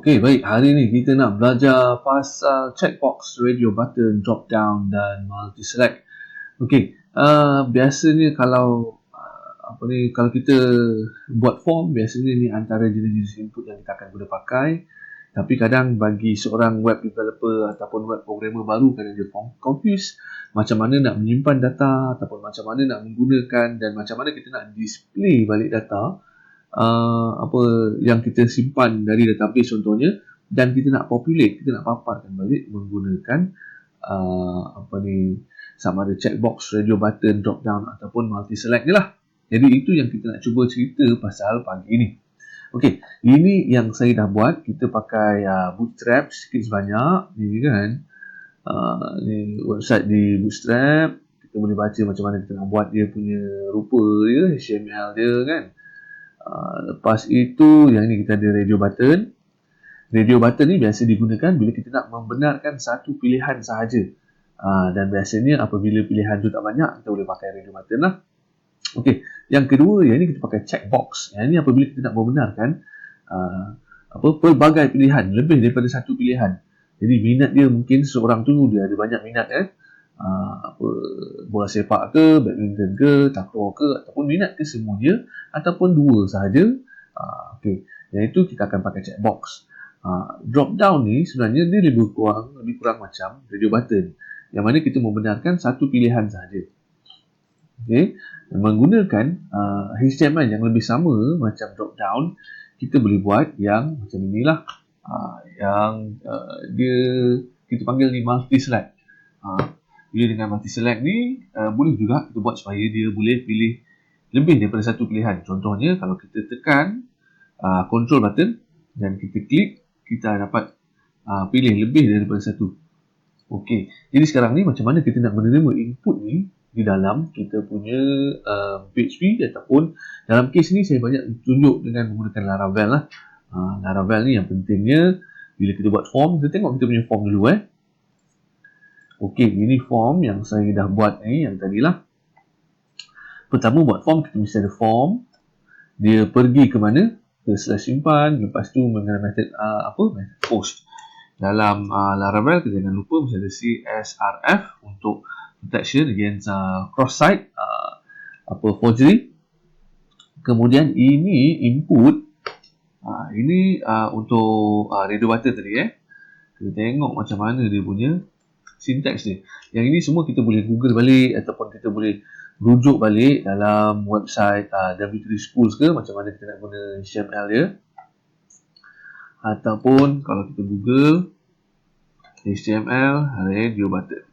Okey, baik. Hari ni kita nak belajar pasal checkbox, radio button, drop down dan multi select. Okey, biasanya kalau kalau kita buat form, biasanya ni antara jenis-jenis input yang kita akan guna pakai. Tapi kadang bagi seorang web developer ataupun web programmer baru, kadang dia confuse macam mana nak menyimpan data ataupun macam mana nak menggunakan dan macam mana kita nak display balik data yang kita simpan dari database contohnya, dan kita nak populate, kita nak paparkan balik menggunakan sama ada checkbox, radio button, drop down ataupun multi select ni lah. Jadi itu yang kita nak cuba cerita pasal pagi ni. Okey, ini yang saya dah buat. Kita pakai Bootstrap sikit sebanyak ni kan. Ni website di Bootstrap. Kita boleh baca macam mana kita nak buat dia punya rupa dia, HTML dia kan. Lepas itu, yang ni kita ada radio button. Radio button ni biasa digunakan bila kita nak membenarkan satu pilihan sahaja. Dan biasanya apabila pilihan tu tak banyak, kita boleh pakai radio button lah. Okey, yang kedua, yang ni kita pakai checkbox. Yang ni apabila kita nak membenarkan pelbagai pilihan, lebih daripada satu pilihan. Jadi minat dia, mungkin seorang tu dia ada banyak minat kan. Bola sepak ke, badminton ke, takraw ke, ataupun minat ke semuanya, ataupun dua sahaja. Okey, yang itu kita akan pakai checkbox. Drop down ni sebenarnya dia lebih kurang macam radio button, yang mana kita membenarkan satu pilihan sahaja. Okey, menggunakan HTML yang lebih sama macam drop down, kita boleh buat yang macam inilah, yang dia kita panggil ni multi select. Bila dengan multi select ni boleh juga kita buat supaya dia boleh pilih lebih daripada satu pilihan. Contohnya kalau kita tekan control button dan kita klik, kita dapat pilih lebih daripada satu. Okey, jadi sekarang ni macam mana kita nak menerima input ni di dalam kita punya PHP, ataupun dalam kes ni saya banyak tunjuk dengan menggunakan Laravel lah. Laravel ni yang pentingnya bila kita buat form, kita tengok kita punya form dulu Okey, ini form yang saya dah buat ni, yang tadilah. Pertama buat form, kita mesti ada form. Dia pergi ke mana? Ke slash simpan, lepas tu menggunakan method method post. Dalam Laravel, kita jangan lupa mesti ada CSRF untuk protection against cross-site forgery. Kemudian ini input. Ini untuk radio button tadi Kita tengok macam mana dia punya syntax dia. Yang ini semua kita boleh Google balik, ataupun kita boleh rujuk balik dalam website W3 Schools ke, macam mana kita nak guna HTML dia. Ataupun kalau kita Google HTML radio button.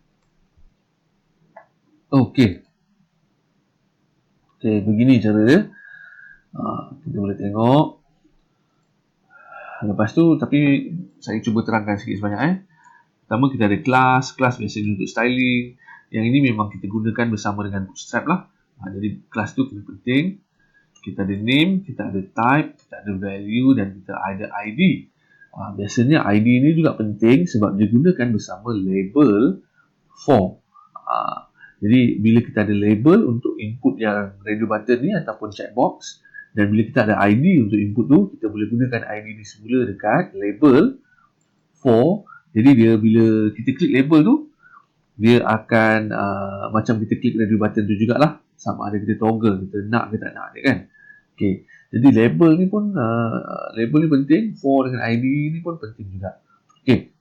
Okey, begini cara dia. Kita boleh tengok. Lepas tu, tapi saya cuba terangkan sikit sebanyak Pertama kita ada kelas biasanya untuk styling. Yang ini memang kita gunakan bersama dengan Bootstrap lah. Jadi kelas tu kena penting. Kita ada name, kita ada type, kita ada value dan kita ada ID. Biasanya ID ini juga penting sebab digunakan bersama label form. Jadi bila kita ada label untuk input yang radio button ni ataupun checkbox, dan bila kita ada ID untuk input tu, kita boleh gunakan ID ni semula dekat label for. Jadi dia bila kita klik label tu, dia akan macam kita klik radio button tu jugalah, sama ada kita toggle, kita nak ke tak nak dia kan. Okey, jadi label ni pun label ni penting, for dengan ID ni pun penting juga. Okey,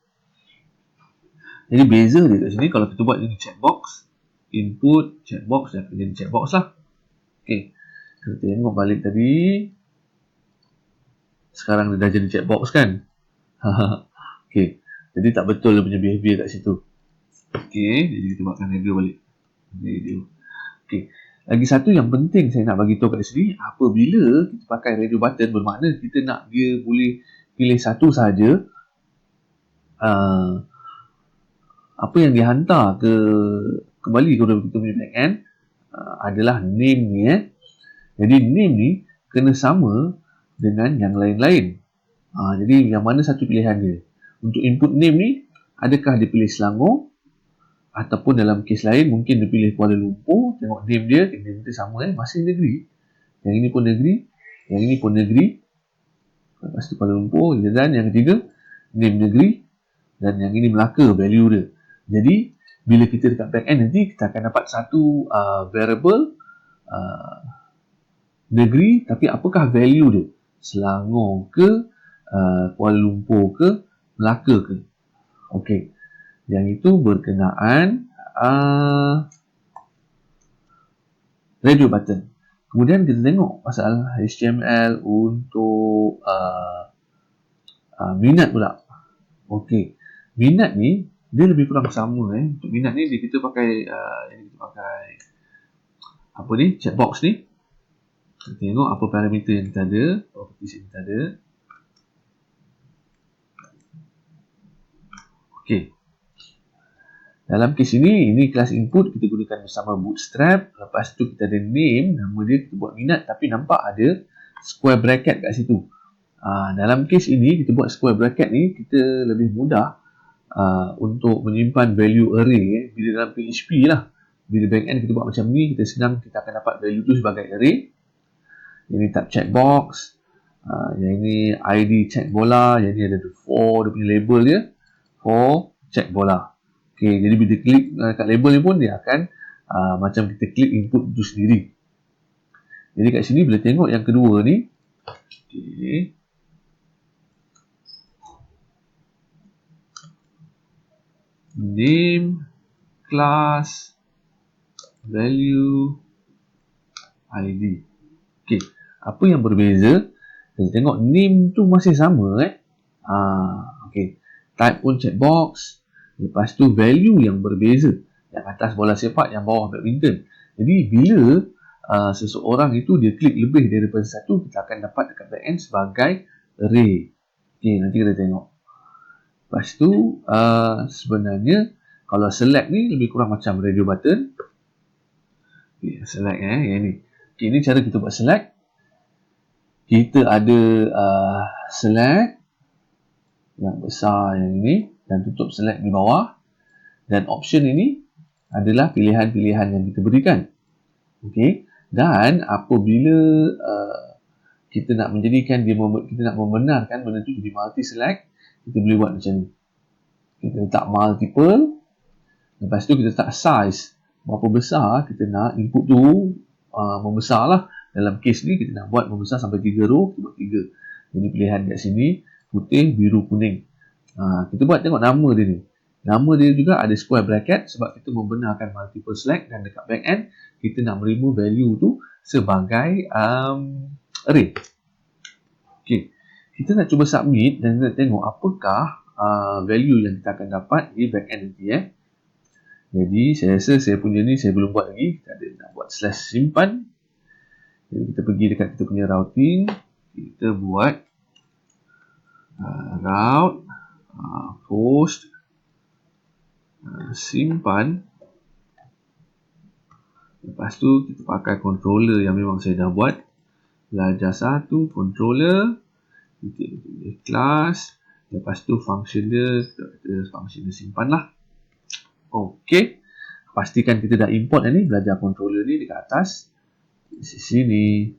jadi beza dia kat sini, kalau kita buat ini checkbox, input, checkbox, dia akan jadi checkbox lah. Okey, kita tengok balik tadi, sekarang dia dah jadi checkbox kan. Okey, jadi tak betul dia punya behavior kat situ. Okey, jadi kita buatkan radio balik. Radio. Okey, lagi satu yang penting saya nak bagi tahu kat sini, apabila kita pakai radio button, bermakna kita nak dia boleh pilih satu sahaja. Apa yang dihantar kembali kepada kita punya backend adalah name ni Jadi name ni kena sama dengan yang lain-lain. Jadi yang mana satu pilihan dia. Untuk input name ni, adakah dia pilih Selangor, ataupun dalam kes lain mungkin dia pilih Kuala Lumpur. Tengok name dia sama masih negeri. Yang ini pun negeri, yang ini pun negeri. Lepas tu Kuala Lumpur, dan yang ketiga name negeri, dan yang ini Melaka, value dia. Jadi bila kita dekat back end nanti, kita akan dapat satu variable negeri, tapi apakah value dia? Selangor ke, Kuala Lumpur ke, Melaka ke? Okey, yang itu berkenaan radio button. Kemudian kita tengok pasal HTML untuk minat pula. Okey, minat ni dia lebih kurang sama. Untuk minat ni kita pakai apa ni, checkbox ni. Kita tengok apa parameter yang kita ada, properties yang kita ada. Okey, dalam kes ini kelas input kita gunakan bersama bootstrap. Lepas tu kita ada name, nama dia kita buat minat, tapi nampak ada square bracket kat situ. Dalam kes ini kita buat square bracket ni, kita lebih mudah untuk menyimpan value array bila dalam PHP lah. Bila backend kita buat macam ni, kita senang, kita akan dapat value tu sebagai array. Yang ni tab checkbox, yang ini ID check bola, yang ni ada for dia punya label dia, for check bola. Okay, jadi bila klik kat label ni pun dia akan macam kita klik input itu sendiri. Jadi kat sini bila tengok yang kedua ni, okay, name, class, value, ID. Okay, apa yang berbeza? Kita tengok name tu masih sama. Okay, type pun checkbox. Lepas tu value yang berbeza. Yang atas bola sepak, yang bawah badminton. Jadi bila seseorang itu dia klik lebih daripada satu, kita akan dapat dekat backend sebagai array. Okay, nanti kita tengok. Lepas tu sebenarnya kalau select ni lebih kurang macam radio button. Okay, select yang ni. Okay, ini cara kita buat select. Kita ada select yang besar yang ini dan tutup select di bawah, dan option ini adalah pilihan-pilihan yang kita berikan. Okey, dan apabila kita nak menjadikan dia, kita nak membenarkan benda tu jadi multi select, kita boleh buat macam ni. Kita letak multiple, lepas tu kita letak size, berapa besar kita nak input tu membesar lah. Dalam kes ni kita nak buat membesar sampai 3 row, kita buat 3. Jadi pilihan kat sini putih, biru, kuning. Kita buat tengok nama dia ni. Nama dia juga ada square bracket sebab kita membenarkan multiple select, dan dekat back end kita nak menerima value tu sebagai array. Okay, kita nak cuba submit dan kita tengok apakah value yang kita akan dapat di back end nanti. Jadi saya rasa saya punya ni saya belum buat lagi. Kita ada nak buat slash simpan. Jadi kita pergi dekat kita punya routing, kita buat route post simpan. Lepas tu kita pakai controller yang memang saya dah buat, belajar satu controller, kita class, lepas tu function dia, function dia simpan lah. Okey, pastikan kita dah import ni, belajar controller ni dekat atas di sini.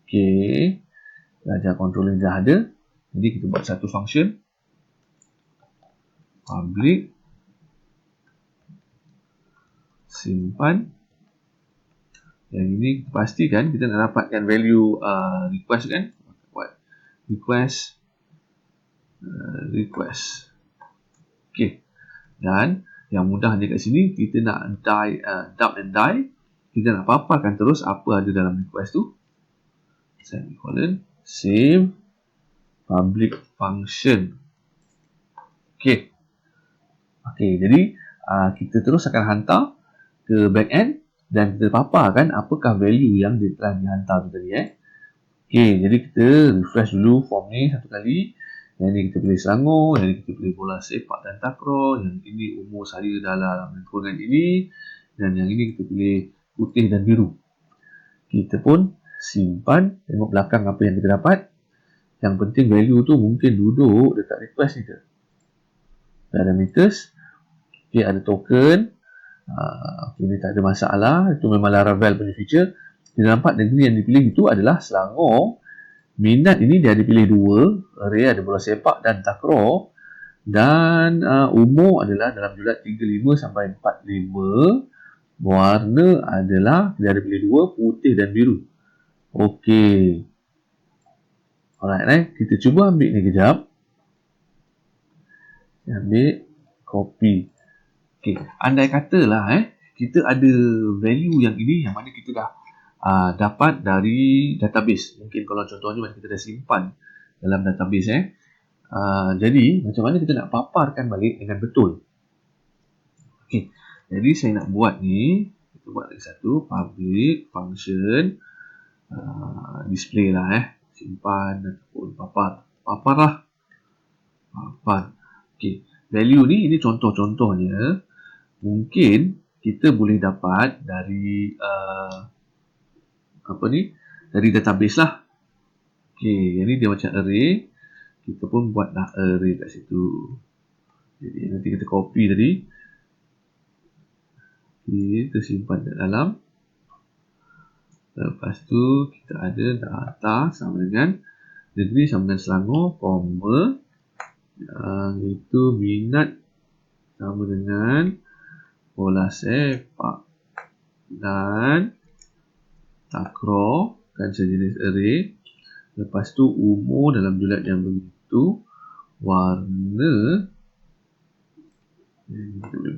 Okey, belajar controller dah ada. Jadi kita buat satu function public simpan. Yang ini kita pastikan kita nak dapatkan value request kan. Buat request okey, dan yang mudah dekat sini kita nak dump and die. Kita nak paparkan terus apa ada dalam request tu. Semicolon, save, public function. Okey. Okey, jadi kita terus akan hantar ke backend dan kita paparkan apakah value yang dia telah dihantar tu tadi. Okey, jadi kita refresh dulu form ni satu kali. Yang ni kita pilih Selangor, yang ni kita pilih bola sepak dan takraw, yang ini umur saya dalam lingkungan ini, dan yang ini kita pilih putih dan biru. Kita pun simpan, tengok belakang apa yang kita dapat. Yang penting value tu mungkin duduk dekat request ni ke. Parameters, okay, ada token. Okay, ni tak ada masalah, itu memang Laravel punya feature. Kita nampak negeri yang dipilih itu adalah Selangor, Minat ini dia ada pilih dua, array ada bola sepak dan takraw, dan umur adalah dalam julat 35 sampai 45. Warna adalah dia ada pilih dua, putih dan biru. Okey. Alright, kita cuba ambil ni kejap. Ambil copy. Okey, andai katalah kita ada value yang ini yang mana kita dah dapat dari database. Mungkin kalau contohnya macam kita dah simpan dalam database jadi macam mana kita nak paparkan balik dengan betul. Okey. Jadi saya nak buat ni, kita buat lagi satu, public function display lah simpan ataupun papar lah. Okey, value ni ini contoh-contohnya. Mungkin kita boleh dapat dari dari database lah. Okey, yang ni dia macam array. Kita pun buatlah array kat situ. Jadi nanti kita copy tadi. Kita simpan kat dalam. Lepas tu kita ada data sama dengan negeri sama dengan Selangor, comma, itu minat sama dengan bola sepak dan takraw, kan sejenis array. Lepas tu umur dalam julat yang begitu, warna yang kita boleh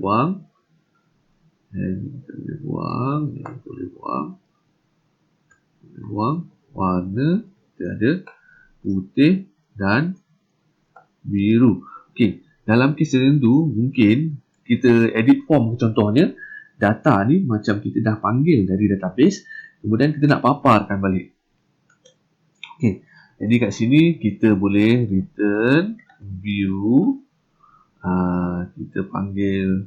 buang, warna kita ada putih dan biru. Okey, dalam kes tertentu mungkin kita edit form contohnya, data ni macam kita dah panggil dari database, kemudian kita nak paparkan balik. Okey, jadi kat sini kita boleh return view, kita panggil,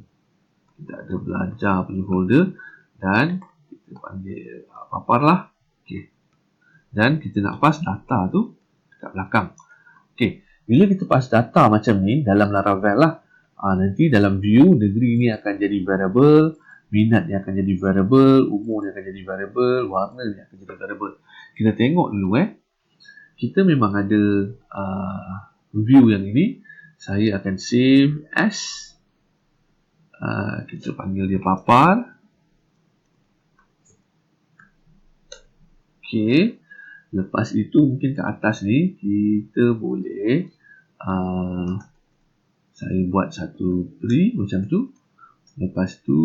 kita ada belajar punya folder dan kita panggil papar lah. Okey, dan kita nak pass data tu kat belakang. Okey, bila kita pass data macam ni dalam Laravel lah, nanti dalam view negeri ni akan jadi variable, minat ni akan jadi variable, umur ni akan jadi variable, warna ni akan jadi variable. Kita tengok dulu kita memang ada view yang ini. Saya akan save as, kita panggil dia papar. Okey, lepas itu mungkin ke atas ni kita boleh saya buat satu tree macam tu. Lepas tu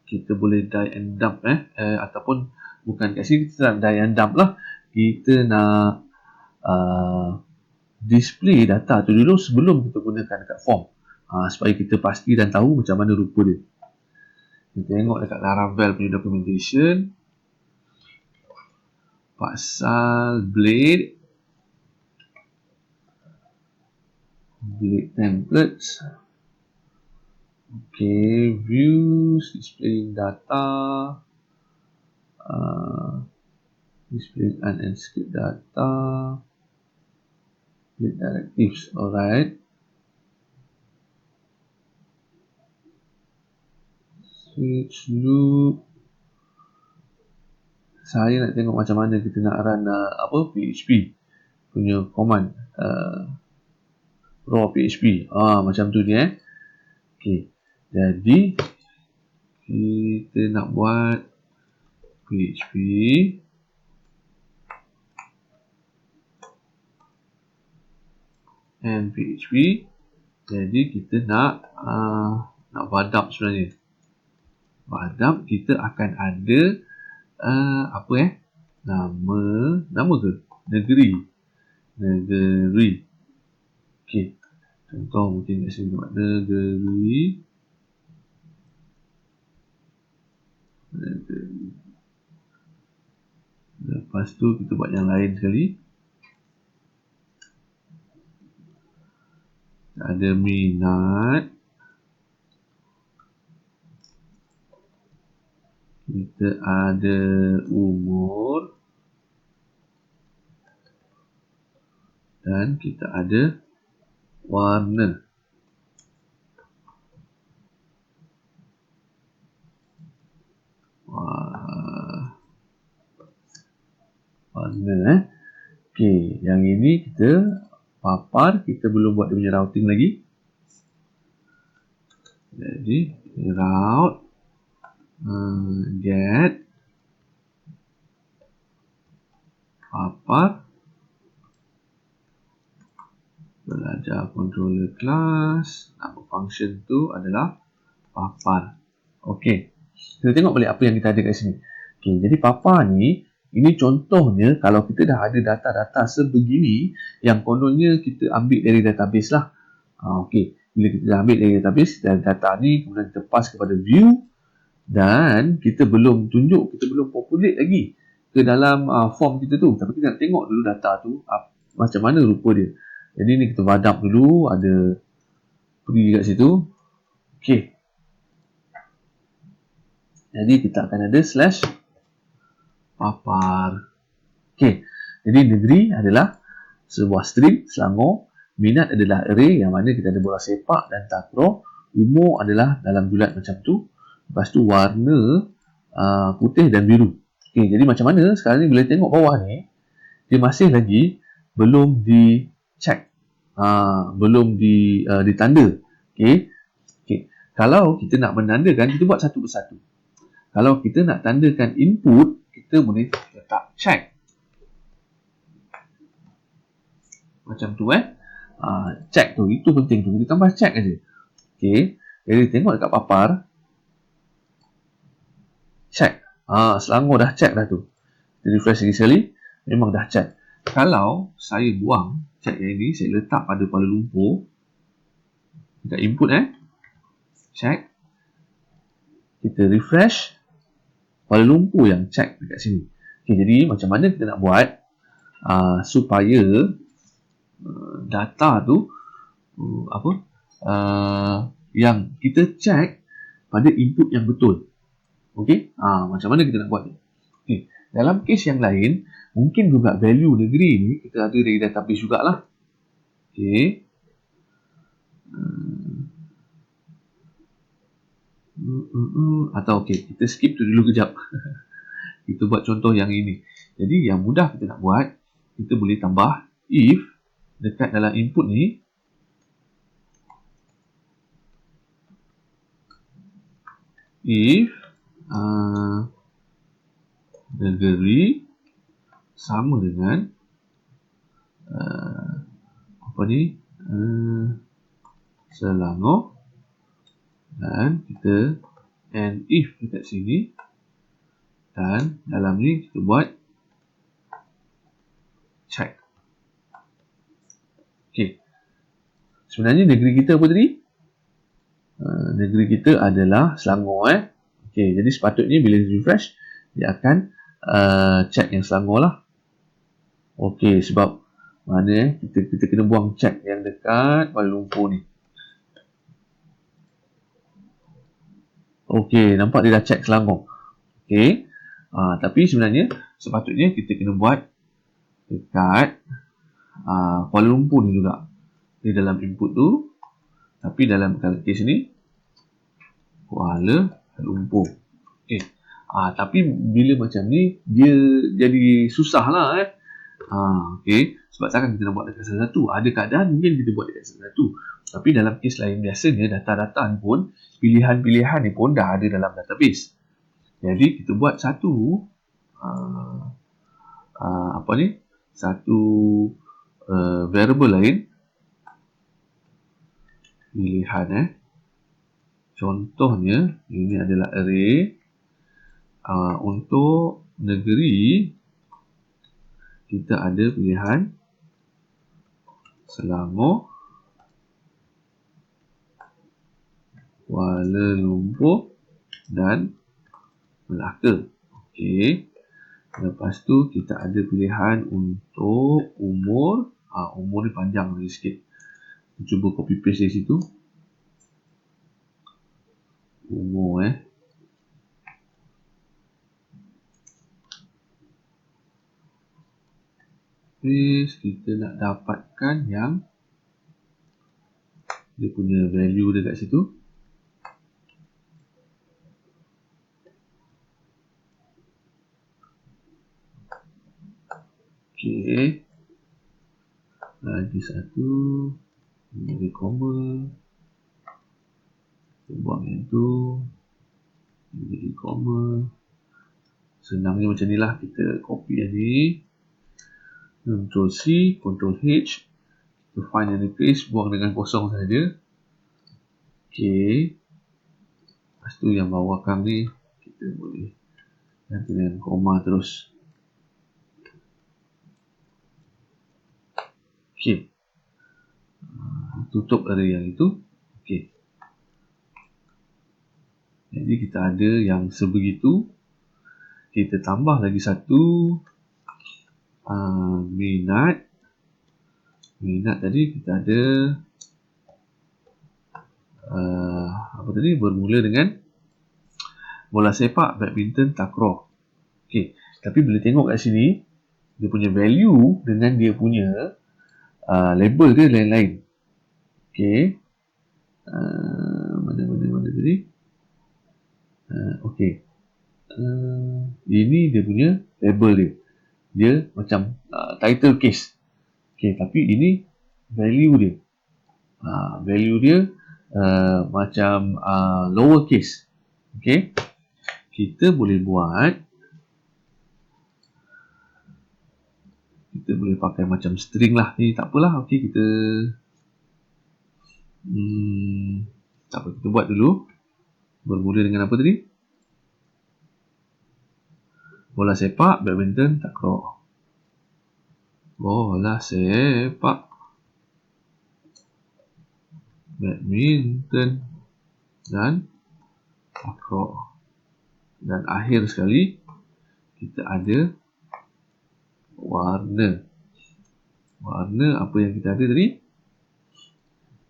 kita boleh die and dump ataupun bukan kat sini kita nak die and dump lah. Kita nak display data tu dulu sebelum kita gunakan dekat form, supaya kita pasti dan tahu macam mana rupa dia. Kita tengok dekat Laravel punya documentation pasal blade templates. Okay, views, displaying data, display unscript data, blade directives. Alright. Switch loop. Saya nak tengok macam mana kita nak run PHP punya command, raw PHP. Macam tu dia. Okay. Jadi kita nak buat PHP and PHP. Jadi kita nak badap sebenarnya. Badap kita akan ada nama ke? Negeri. Okey. Contoh mungkin kat sini buat negeri. Lepas tu kita buat yang lain sekali. Ada minat. Kita ada umur. Dan kita ada warna. Warna. Okey, yang ini kita papar, kita belum buat dia punya routing lagi. Jadi route get papar belajar controller class, nama function tu adalah papar. Okey, kita tengok balik apa yang kita ada kat sini. Okey, jadi papar ni, ini contohnya kalau kita dah ada data-data sebegini yang kononnya kita ambil dari database lah. Okey, bila kita dah ambil dari database dan data ni kemudian kita pass kepada view dan kita belum tunjuk, kita belum populate lagi ke dalam form kita tu, tapi kita nak tengok dulu data tu macam mana rupa dia. Jadi ni kita vadap dulu, ada pergi kat situ. Okey, jadi kita akan ada slash papar. Okey, jadi negeri adalah sebuah string Selangor, minat adalah array yang mana kita ada bola sepak dan takraw, umur adalah dalam bulat macam tu, lepas tu warna putih dan biru. Okey, jadi macam mana sekarang ni bila tengok bawah ni, dia masih lagi belum di check, belum ditanda. Okey. Okey, kalau kita nak menandakan, kita buat satu persatu. Kalau kita nak tandakan input, kita boleh letak check macam tu check tu, itu penting tu, kita tambah check aja. Okey, jadi tengok dekat papar check, Selangor dah check dah tu. Kita refresh lagi sekali, memang dah check. Kalau saya buang check yang ini, saya letak pada Kuala Lumpur, kita input check, kita refresh, Kuala Lumpur yang check dekat sini. Okay, jadi macam mana kita nak buat supaya data tu yang kita check pada input yang betul. Okey, macam mana kita nak buat ni? Okay. Dalam case yang lain, mungkin juga value negeri ni kita ada dari database jugalah. Okey. Atau okey, kita skip tu dulu kejap. Kita buat contoh yang ini. Jadi yang mudah kita nak buat, kita boleh tambah if dekat dalam input ni if negeri sama dengan Selangor, dan kita and if dekat sini, dan dalam ni kita buat check. Okey, sebenarnya negeri kita apa tadi? Negeri kita adalah Selangor. Okey, jadi sepatutnya bila refresh dia akan check yang Selangor lah. Okey, sebab mana kita kena buang check yang dekat Kuala Lumpur ni. Okey, nampak dia dah check Selangor. Okey, tapi sebenarnya sepatutnya kita kena buat dekat Kuala Lumpur ni juga. Di dalam input tu, tapi dalam case ni Kuala Lumpur. Okey, tapi bila macam ni dia jadi susah lah. Okey, sebab takkan kita nak buat dekat salah satu. Ada keadaan mungkin kita buat dekat salah satu. Tapi dalam kes lain biasanya data-data ni pun, pilihan-pilihan ni pun dah ada dalam database. Jadi kita buat satu satu variable lain, pilihan contohnya ini adalah array. Untuk negeri kita ada pilihan Selangor, Kuala Lumpur dan Melaka. Okey. Lepas tu kita ada pilihan untuk umur. Umur ni panjang lagi sikit. Cuba copy paste dari situ. Umur Please, kita nak dapatkan yang dia punya value dekat situ. satu, ini jadi koma, kita buang yang tu, ini jadi koma. Senangnya macam ni lah, kita copy yang ni, Ctrl C, Ctrl H, kita find and replace, buang dengan kosong saja. Okey. Lepas tu yang bawah kang ni kita boleh ganti dengan koma terus. Okey. Tutup area yang itu. Okey. Jadi kita ada yang sebegitu. Kita tambah lagi satu minat. Minat tadi kita ada apa tadi, bermula dengan bola sepak, badminton, takraw. Okey, tapi boleh tengok kat sini dia punya value dengan dia punya label dia lain-lain. Okey. Mana tadi? Okey. Ini dia punya label dia. Dia macam title case. Okey, tapi ini value dia. Value dia macam lower case. Okey. Kita boleh buat, kita boleh pakai macam string lah. Ni tak apalah. Okey, kita tak apa, kita buat dulu. Bermula dengan apa tadi? Bola sepak, badminton, takraw. Bola sepak, badminton dan takraw. Dan akhir sekali kita ada warna. Warna apa yang kita ada tadi?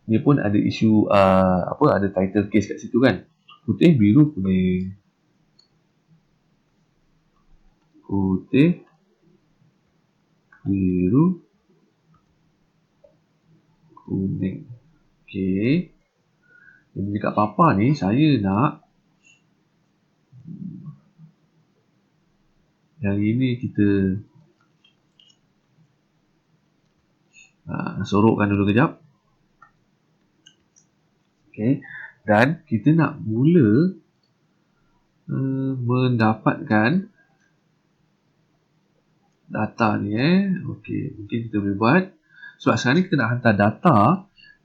Dia pun ada isu ada title case kat situ kan. Putih, biru, kuning. Putih, biru, kuning. Okey. Jadi dekat papa ni saya nak yang ini kita sorokkan dulu kejap. Okey. Dan kita nak mula mendapatkan data ni. Okey, mungkin kita boleh buat. Sebab sekarang ni kita nak hantar data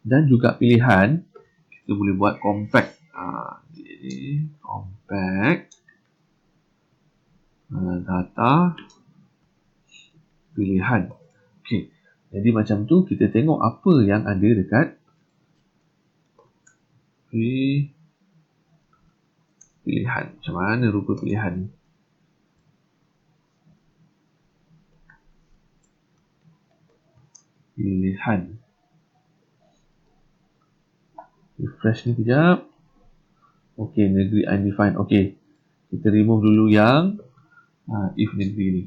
dan juga pilihan. Kita boleh buat compact. Jadi compact data pilihan. Okey. Jadi macam tu kita tengok apa yang ada dekat pilihan. Macam mana rupa pilihan ni? Pilihan. Refresh ni kejap. Okey, negeri undefined. Okey. Kita remove dulu yang if negeri ni.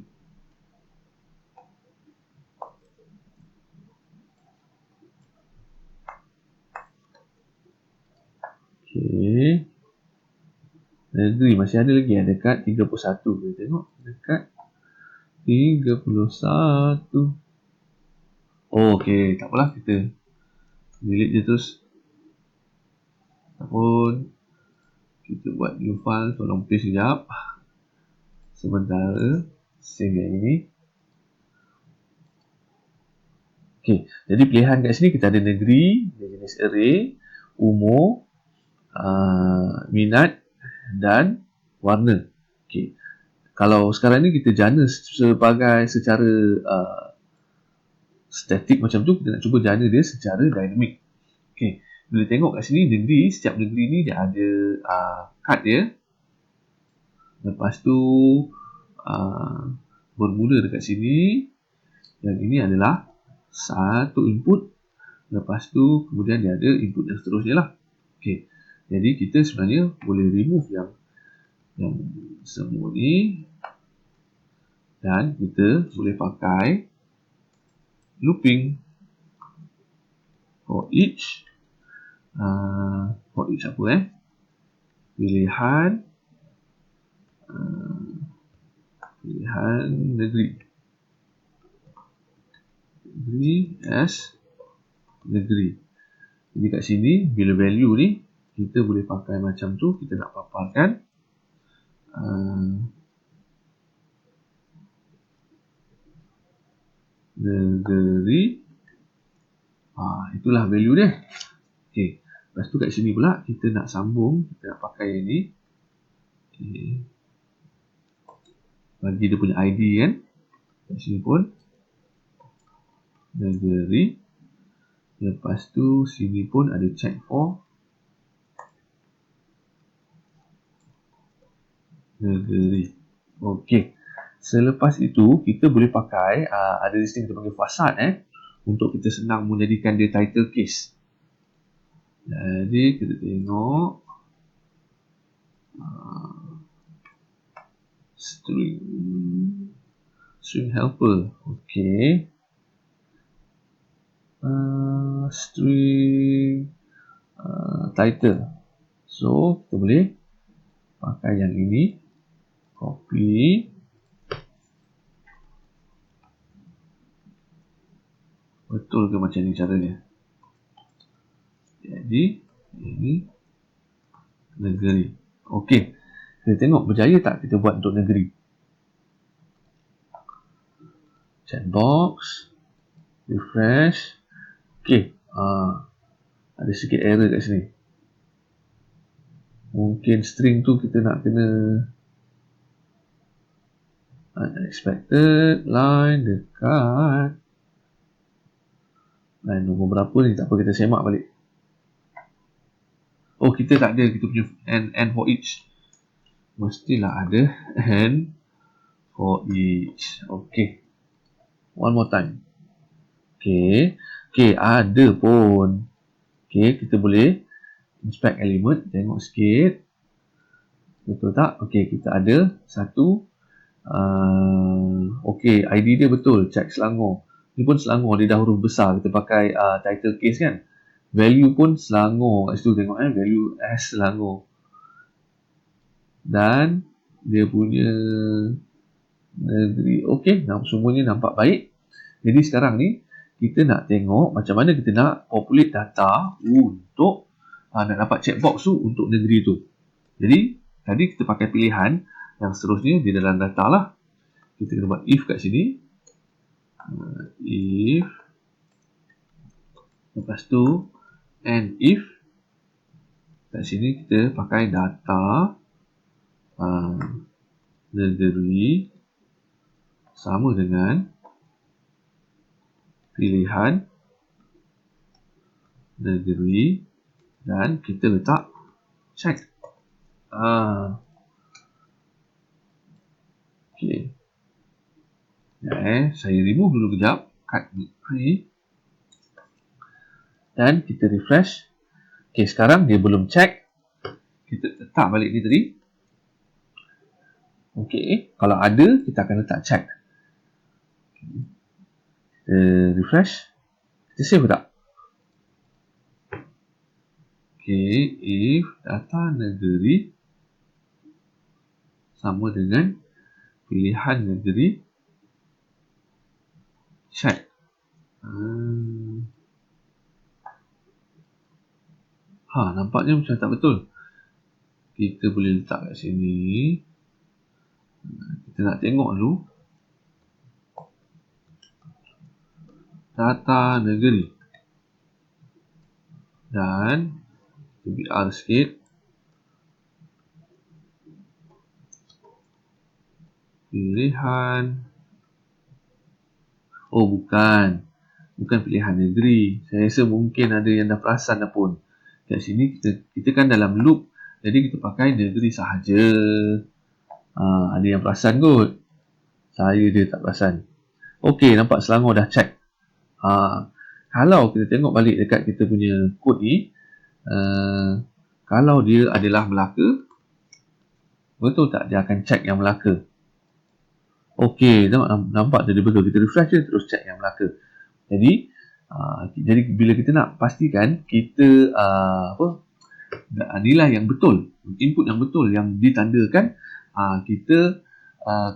Okey. Negeri masih ada lagi dekat 31. Kita tengok dekat 31. Okey, tak apalah, kita delete je terus. Ataupun kita buat new file, tolong paste sekejap. Sementara save yang ini. Okey, jadi pilihan kat sini kita ada negeri, jenis array, umur, minat dan warna. Okey. Kalau sekarang ni kita jana secara static macam tu, kita nak cuba jana dia secara dynamic. Okey. Boleh tengok kat sini negeri, setiap negeri ni dia ada card dia. Lepas tu bermula dekat sini. Yang ini adalah satu input. Lepas tu kemudian dia ada input yang seterusnya lah. Okey. Jadi kita sebenarnya boleh remove yang semua ni. Dan kita boleh pakai looping for each apa pilihan negeri as negeri. Jadi kat sini bila value ni kita boleh pakai macam tu, kita nak paparkan negeri. Itulah value dia. Okey. Lepas tu kat sini pula kita nak sambung, kita nak pakai yang ni. Okey. Bagi dia punya ID kan. Kat sini pun negeri. Lepas tu sini pun ada check for negeri. Okey. Selepas itu kita boleh pakai ada di sini kita panggil fasad untuk kita senang menjadikan dia title case. Jadi kita tengok string helper. Okey. String title. So kita boleh pakai yang ini, copy, betul ke macam ni caranya? Jadi ini negeri. Okey, kita tengok berjaya tak kita buat untuk negeri. Checkbox, refresh. Okey, ada sikit error kat sini. Mungkin string tu kita nak kena unexpected line dekat line nombor berapa ni, tak apa, kita semak balik. Oh, kita tak ada kita punya and for each. Mestilah ada and for each. Okey, one more time. Okey, ada pun. Okey, kita boleh inspect element, tengok sikit. Betul tak? Okey, kita ada satu. Okey, ID dia betul, check Selangor. Ni pun Selangor, dia dah huruf besar. Kita pakai title case kan. Value pun Selangor. Kat situ tengok value as Selangor. Dan dia punya negeri. Okey, semuanya nampak baik. Jadi sekarang ni kita nak tengok macam mana kita nak populate data untuk nak dapat checkbox tu untuk negeri tu. Jadi tadi kita pakai pilihan, yang seterusnya di dalam data lah. Kita kena buat if kat sini. If. Lepas tu and if. Kat sini kita pakai data negeri sama dengan pilihan negeri dan kita letak check. Okey. Saya remove dulu kejap. Cut free. Dan kita refresh. Okey, sekarang dia belum check. Kita letak balik ni tadi. Okey, kalau ada kita akan letak check. Kita refresh. Kita save tak? Okey, if data negeri sama dengan pilihan negeri check. Nampaknya macam tak betul. Kita boleh letak kat sini. Kita nak tengok dulu data negeri. Dan kita BR sikit. Pilihan. Oh, bukan pilihan negeri. Saya rasa mungkin ada yang dah perasan dah pun. Kat sini kita kan dalam loop. Jadi kita pakai negeri sahaja. Ada yang perasan kot. Saya je tak perasan. Okey, nampak Selangor dah check. Kalau kita tengok balik dekat kita punya kod ni, kalau dia adalah Melaka, betul tak dia akan check yang Melaka? Okey, nampak dia betul. Kita refresh je terus check yang Melaka. Jadi bila kita nak pastikan kita nilai yang betul, input yang betul yang ditandakan, kita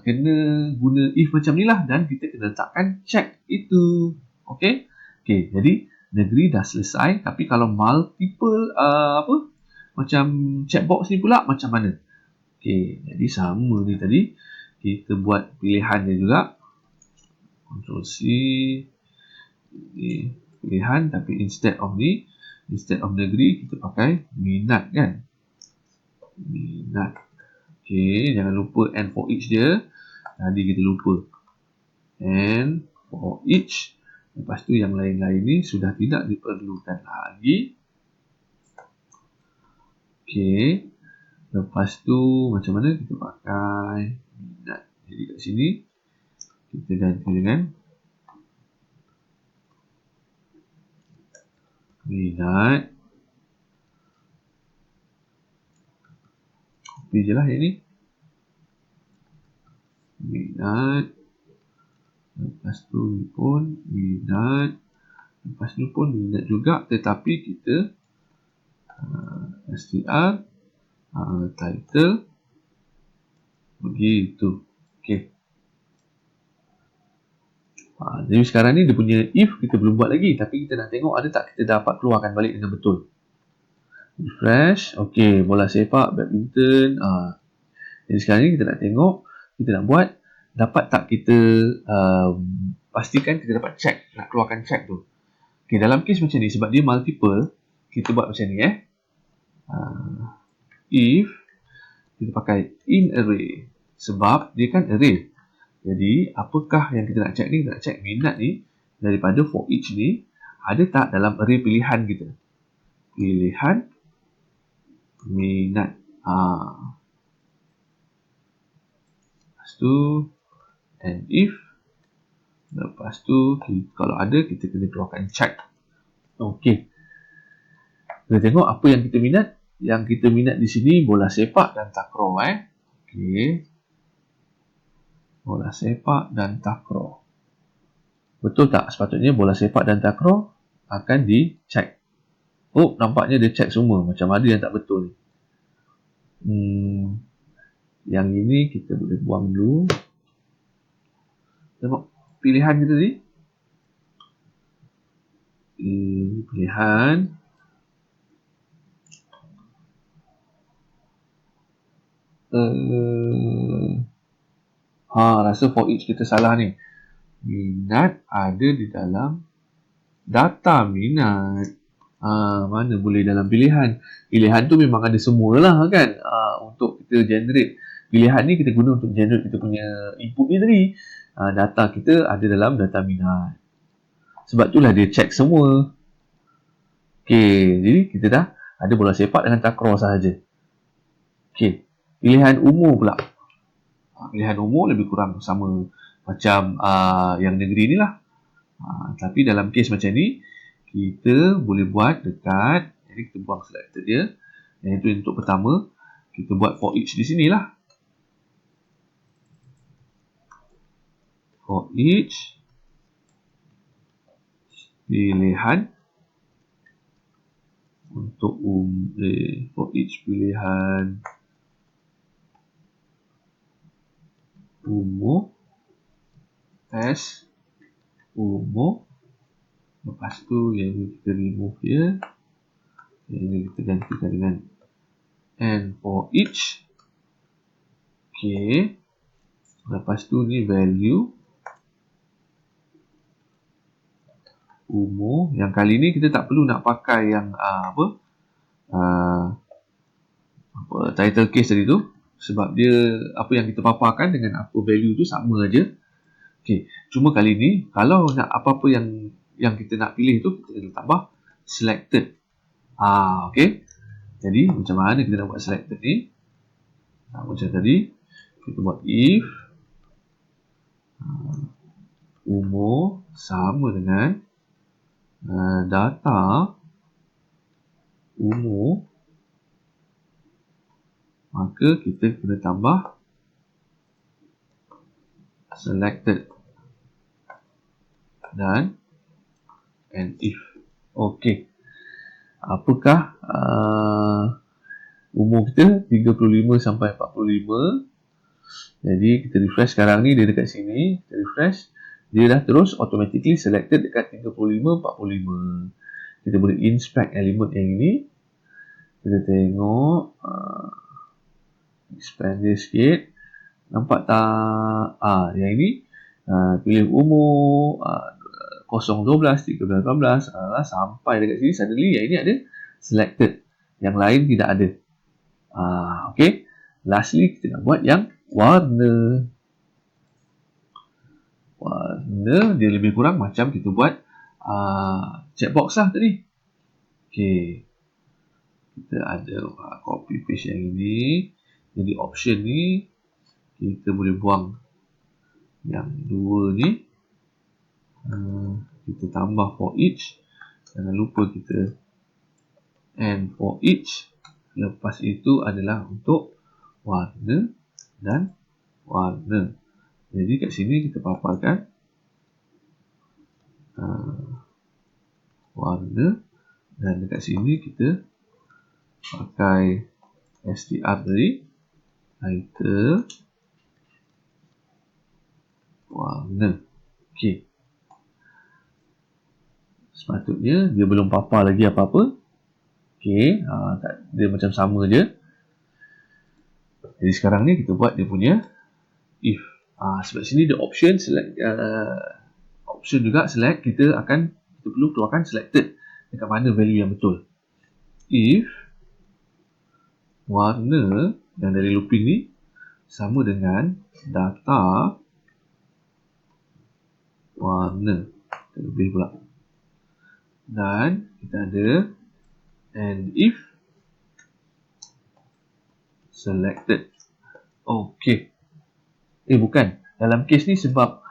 kena guna if macam ni lah dan kita kena letakkan check itu. Okey, jadi negeri dah selesai. Tapi kalau multiple macam checkbox ni pula macam mana? Okey, jadi sama ni tadi. Kita buat pilihan dia juga. Ctrl C. Ini pilihan, tapi instead of negeri, kita pakai minat kan. Minat. Okey, jangan lupa and for each dia. Tadi kita lupa. And for each. Lepas tu yang lain-lain ni sudah tidak diperlukan lagi. Okey. Lepas tu macam mana kita pakai minat. Jadi kat sini kita ganti dengan minat. Copy je lah ini. Minat. Lepas tu pun minat. Lepas tu pun minat juga, tetapi kita str title begitu. Okey. Jadi sekarang ni dia punya if kita belum buat lagi, tapi kita nak tengok ada tak kita dapat keluarkan balik dengan betul. Refresh. Okey, bola sepak, badminton. Jadi sekarang ni kita nak tengok, kita nak buat, dapat tak kita pastikan kita dapat check, nak keluarkan check tu. Okey, dalam case macam ni, sebab dia multiple, kita buat macam ni if kita pakai in array, sebab dia kan array. Jadi apakah yang kita nak check ni? Kita nak check minat ni daripada for each ni ada tak dalam array pilihan kita. Pilihan minat. Lepas tu and if, lepas tu kalau ada kita kena keluarkan check. Okey. Kita tengok apa yang kita minat. Yang kita minat di sini bola sepak dan takraw. Okey. Bola sepak dan takraw. Betul tak? Sepatutnya bola sepak dan takraw akan dicek. Oh, nampaknya dia check semua. Macam ada yang tak betul. Yang ini kita boleh buang dulu. Tengok pilihan kita tadi. Pilihan. Rasa for each kita salah ni. Minat ada di dalam data minat. Mana boleh dalam pilihan. Pilihan tu memang ada semualah kan. Untuk kita generate. Pilihan ni kita guna untuk generate kita punya input ni tadi. Data kita ada dalam data minat. Sebab itulah dia check semua. Okey, jadi kita dah ada bola sepak dengan takraw sahaja. Okey, pilihan umur pula. Pilihan umur lebih kurang sama macam yang negeri ni lah. Tapi dalam case macam ni, kita boleh buat dekat, jadi kita buang selected dia. Yang itu untuk pertama, kita buat for each di sini lah. For each pilihan untuk for each pilihan umur umur. Lepas tu yang ini kita remove dia, yang ini kita gantikan dengan and for each. Okey, lepas tu ni value umur. Yang kali ni kita tak perlu nak pakai yang title case tadi tu, sebab dia apa yang kita paparkan dengan apa value tu sama aja. Okey, cuma kali ni kalau nak apa-apa yang kita nak pilih tu, kita kena tambah selected. Okey. Jadi macam mana kita nak buat selected ni? Macam tadi kita buat if umur sama dengan data umur, maka kita kena tambah selected dan and if. Okey, apakah umur kita 35 sampai 45. Jadi kita refresh sekarang ni, dia dekat sini, kita refresh, dia dah terus automatically selected dekat 35, 45. kita boleh inspect elemen yang ini. Kita tengok, expand dia sikit. Nampak tak? Yang ini, pilih umur, 012, 13, 18, sampai dekat sini, suddenly yang ini ada selected. Yang lain tidak ada. Okay. Lastly, kita nak buat yang warna. Warna, dia lebih kurang macam kita buat checkbox lah tadi. Okay. Kita ada copy paste yang ini. Jadi option ni, kita boleh buang yang dua ni. Kita tambah for each. Jangan lupa kita and for each. Lepas itu adalah untuk warna dan warna. Jadi kat sini kita paparkan warna, dan dekat sini kita pakai str tadi, title warna. Okey. Sepatutnya dia belum papar lagi apa-apa. Okey, dia macam sama je. Jadi sekarang ni kita buat dia punya if. Sebab sini ada option select, option juga select, kita perlu keluarkan selected dekat mana value yang betul. If warna yang dari looping ni sama dengan data warna, lebih pula. Dan kita ada and if selected. Okey. Bukan. Dalam case ni sebab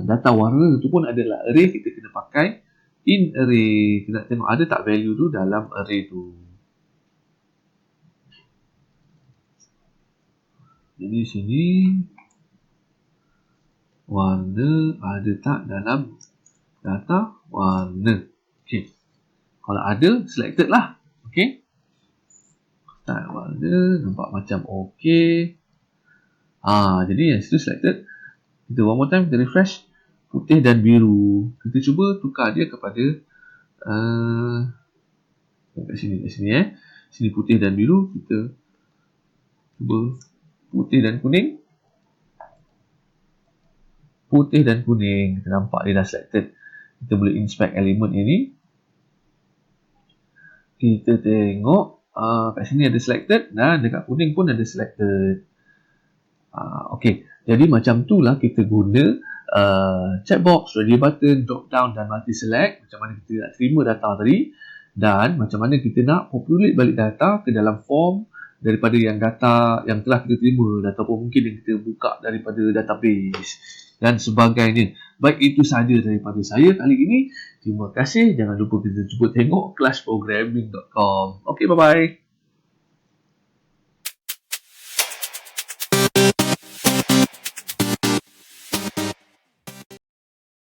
data warna tu pun adalah array, kita kena pakai in array. Kita nak tengok ada tak value tu dalam array tu. Jadi sini warna ada tak dalam data warna. Okey. Kalau ada, selected lah. Okey. Start warna, nampak macam okey. Jadi yang situ selected. Kita one more time, kita refresh. Putih dan biru. Kita cuba tukar dia kepada kat sini. Sini putih dan biru. Kita cuba putih dan kuning. Putih dan kuning. Kita nampak dia dah selected. Kita boleh inspect elemen ini. Kita tengok kat sini ada selected, dan dekat kuning pun ada selected. Okey, jadi macam tu lah kita guna checkbox, radio button, drop down dan multi select. Macam mana kita nak terima data tadi, dan macam mana kita nak populate balik data ke dalam form daripada yang data yang telah kita terima, ataupun mungkin yang kita buka daripada database dan sebagainya. Baik, itu sahaja daripada saya kali ini. Terima kasih. Jangan lupa kita cuba tengok classprogramming.com. Okey, bye-bye.